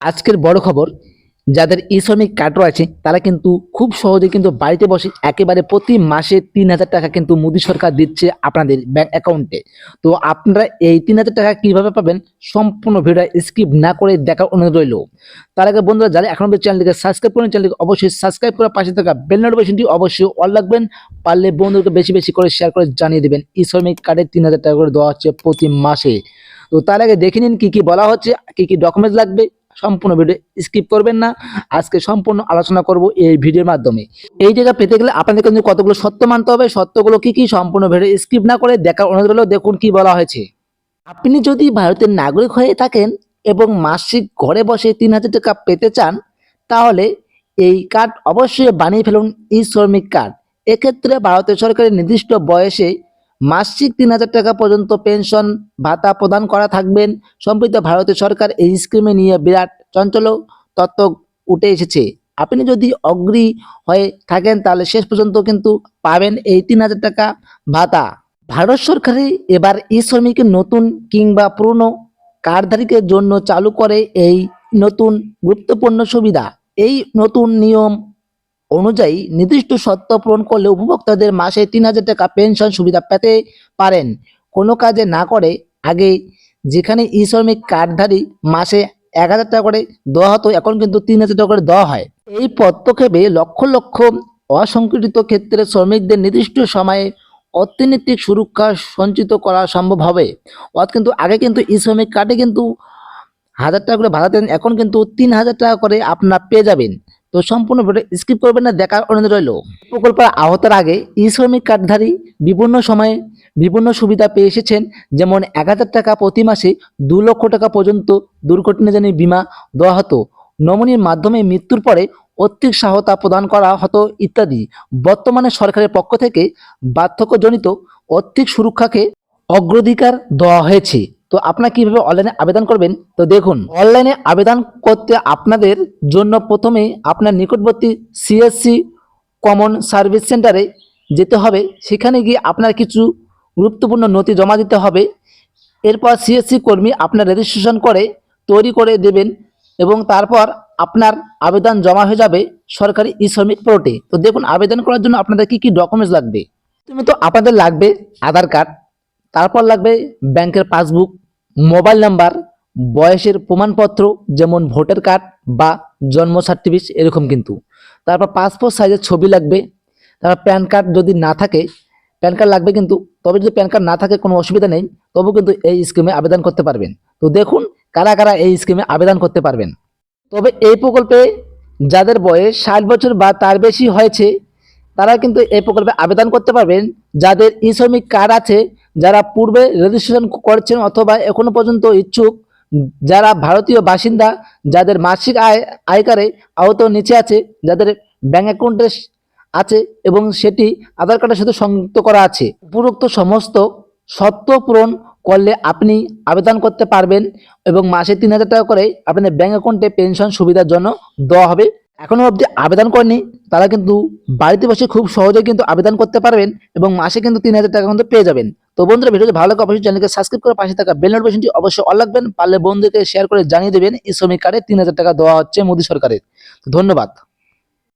আজকের বড় খবর, যাদের ই-শ্রমিক কার্ড রয়েছে তারা কিন্তু খুব সহজে কিন্তু বাড়িতে বসে একেবারে প্রতি মাসে ৩,০০০ টাকা কিন্তু মোদী সরকার দিচ্ছে আপনাদের ব্যাংক অ্যাকাউন্টে। তো আপনারা এই ৩,০০০ টাকা কিভাবে পাবেন সম্পূর্ণ ভিডিও স্কিপ না করে দেখার অনুরোধ রইল। তার আগে বন্ধুরা যারা এখন অবধি চ্যানেলটিকে সাবস্ক্রাইব করেন, চ্যানেলটিকে অবশ্যই সাবস্ক্রাইব করে পাশে থাকা বেল নোটিফিকেশনটি অবশ্যই অল রাখবেন। পারলে বন্ধুদেরকে বেশি বেশি করে শেয়ার করে জানিয়ে দেবেন ই-শ্রমিক কার্ডে ৩,০০০ টাকা করে দেওয়া হচ্ছে প্রতি মাসে। তো তার আগে দেখে নিন কি কি বলা হচ্ছে, কি কি ডকুমেন্টস লাগবে। সম্পূর্ণ ভিডিও স্কিপ করবেন না, আজকে সম্পূর্ণ আলোচনা করব এই ভিডিওর মাধ্যমে। এই জায়গা পেতে গেলে আপনাদের কিন্তু কতগুলো সত্য মানতে হবে, সত্যগুলো কি কি সম্পূর্ণ ভিডিও স্কিপ না করে দেখার অনুরোধ রইল। দেখুন কি বলা হয়েছে। আপনি যদি ভারতের নাগরিক হয়ে থাকেন এবং মাসিক ঘরে বসে ৩,০০০ টাকা পেতে চান, তাহলে এই কার্ড অবশ্যই বানিয়ে ফেলুন ই শ্রমিক কার্ড। এক্ষেত্রে ভারতের সরকারের নির্দিষ্ট বয়সে মাসিক ৩,০০০ টাকা পর্যন্ত পেনশন ভাতা প্রদান করা থাকবেন। সম্প্রতি ভারতের সরকার এই স্কিমে নিয়ে বিরাট চঞ্চল তত্ত্ব উঠে এসেছে। আপনি যদি অগ্রী হয়ে থাকেন তাহলে শেষ পর্যন্ত কিন্তু পাবেন এই ৩,০০০ টাকা ভাতা। ভারত সরকারের এবার ই শ্রমিকের নতুন কিংবা পুরনো কার্ডধারীদের জন্য চালু করে এই নতুন গুরুত্বপূর্ণ সুবিধা। এই নতুন নিয়ম অনুযায়ী নির্দিষ্ট শর্ত পূরণ করলে উপভোক্তাদের মাসে ৩,০০০ টাকা পেনশন সুবিধা পেতে পারেন। কোনো কাজে না করে আগে যেখানে ই শ্রমিক কার্ডধারী মাসে ১,০০০ টাকা করে দেওয়া হতো, এখন কিন্তু ৩,০০০ টাকা করে দেওয়া হয়। এই পদক্ষেপে লক্ষ লক্ষ অসংগঠিত ক্ষেত্রে শ্রমিকদের নির্দিষ্ট সময়ে অর্থনৈতিক সুরক্ষা সঞ্চিত করা সম্ভব হবে। অর্থাৎ কিন্তু আগে কিন্তু ই শ্রমিক কার্ডে কিন্তু ১,০০০ টাকা করে ভাড়া দেন, এখন কিন্তু ৩,০০০ টাকা করে আপনারা পেয়ে যাবেন। তো সম্পূর্ণ ভিডিও স্কিপ করবেন না, দেখার অনুরোধ রইল। প্রকল্পের আওতার আগে ই শ্রমিক কার্ডধারী বিভিন্ন সময়ে বিভিন্ন সুবিধা পেয়ে এসেছেন, যেমন ১,০০০ টাকা প্রতি মাসে ২,০০,০০০ টাকা পর্যন্ত দুর্ঘটনাজনিত বীমা দেওয়া হতো, নমিনির মাধ্যমে মৃত্যুর পরে আর্থিক সহায়তা প্রদান করা হতো ইত্যাদি। বর্তমানে সরকারের পক্ষ থেকে বার্ধক্যজনিত আর্থিক সুরক্ষাকে অগ্রাধিকার দেওয়া হয়েছে। তো আপনারা কিভাবে অনলাইনে আবেদন করবেন, তো দেখুন। অনলাইনে আবেদন করতে আপনাদের জন্য প্রথমে আপনার নিকটবর্তী সিএসসি কমন সার্ভিস সেন্টারে যেতে হবে। সেখানে গিয়ে আপনার কিছু গুরুত্বপূর্ণ নথি জমা দিতে হবে। এরপর সিএসসি কর্মী আপনার রেজিস্ট্রেশন করে তৈরি করে দেবেন এবং তারপর আপনার আবেদন জমা হয়ে যাবে সরকারি ই শ্রমিক পোর্টে। তো দেখুন, আবেদন করার জন্য আপনাদের কি কি ডকুমেন্টস লাগবে। তুমি তো আপনাদের লাগবে আধার কার্ড, তারপর লাগবে ব্যাংকের পাসবুক, মোবাইল নাম্বার, বয়সের প্রমাণপত্র যেমন ভোটার কার্ড বা জন্ম সার্টিফিকেট এরকম কিন্তু। তারপর পাসপোর্ট সাইজের ছবি লাগবে। তারপর প্যান কার্ড যদি না থাকে, প্যান কার্ড লাগবে কিন্তু, তবে যদি প্যান কার্ড না থাকে কোনো অসুবিধা নেই, তবু কিন্তু এই স্কিমে আবেদন করতে পারবেন। তো দেখুন কারা কারা এই স্কিমে আবেদন করতে পারবেন। তবে এই প্রকল্পে যাদের বয়স ৬০ বছর বা তার বেশি হয়েছে তারা কিন্তু এই প্রকল্পে আবেদন করতে পারবেন। যাদের ই শ্রমিক কার্ড আছে, যারা পূর্বে রেজিস্ট্রেশন করেছেন অথবা এখনো পর্যন্ত ইচ্ছুক, যারা ভারতীয় বাসিন্দা, যাদের মাসিক আয়কারে আওতার নিচে আছে, যাদের ব্যাংক অ্যাকাউন্টে আছে এবং সেটি আধার কার্ডের সাথে সংযুক্ত করা আছে। উপরোক্ত সমস্ত শর্ত পূরণ করলে আপনি আবেদন করতে পারবেন এবং মাসে ৩,০০০ টাকা করে আপনাদের ব্যাংক অ্যাকাউন্টে পেনশন সুবিধার জন্য দেওয়া হবে। এখনো অবধি আবেদন করেনি তারা কিন্তু বাড়িতে বসে খুব সহজেই কিন্তু আবেদন করতে পারবেন এবং মাসে কিন্তু ৩,০০০ টাকা কিন্তু পেয়ে যাবেন। তো বন্ধুরা, ভিডিওটি ভালো লাগে অবশ্যই চ্যানেলকে সাবস্ক্রাইব করে পাশে থাকা বেল নোটিফিকেশনটি অবশ্যই অল রাখবেন। পারলে বন্ধুকে শেয়ার করে জানিয়ে দেবেন ই শ্রমিক কার্ডে ৩,০০০ টাকা দেওয়া হচ্ছে মোদী সরকারের। ধন্যবাদ।